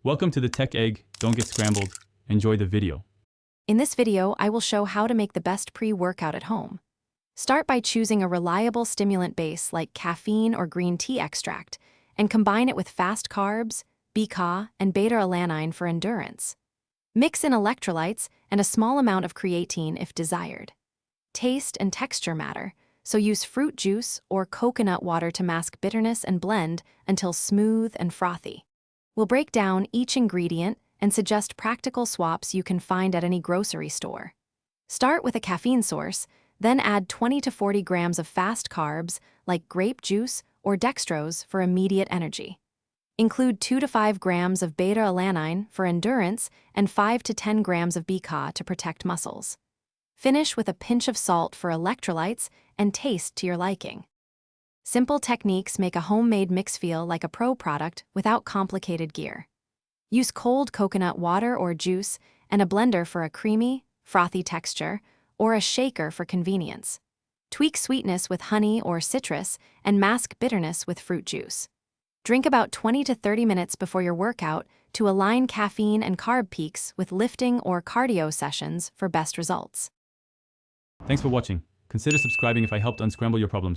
Welcome to the Tech Egg. Don't get scrambled. Enjoy the video. In this video, I will show how to make the best pre-workout at home. Start by choosing a reliable stimulant base like caffeine or green tea extract, and combine it with fast carbs, BCAA, and beta-alanine for endurance. Mix in electrolytes and a small amount of creatine if desired. Taste and texture matter, so use fruit juice or coconut water to mask bitterness and blend until smooth and frothy. We'll break down each ingredient and suggest practical swaps you can find at any grocery store. Start with a caffeine source, then add 20 to 40 grams of fast carbs like grape juice or dextrose for immediate energy. Include 2 to 5 grams of beta-alanine for endurance and 5 to 10 grams of BCAA to protect muscles. Finish with a pinch of salt for electrolytes and taste to your liking. Simple techniques make a homemade mix feel like a pro product without complicated gear. Use cold coconut water or juice and a blender for a creamy, frothy texture, or a shaker for convenience. Tweak sweetness with honey or citrus and mask bitterness with fruit juice. Drink about 20 to 30 minutes before your workout to align caffeine and carb peaks with lifting or cardio sessions for best results. Thanks for watching. Consider subscribing if I helped unscramble your problems.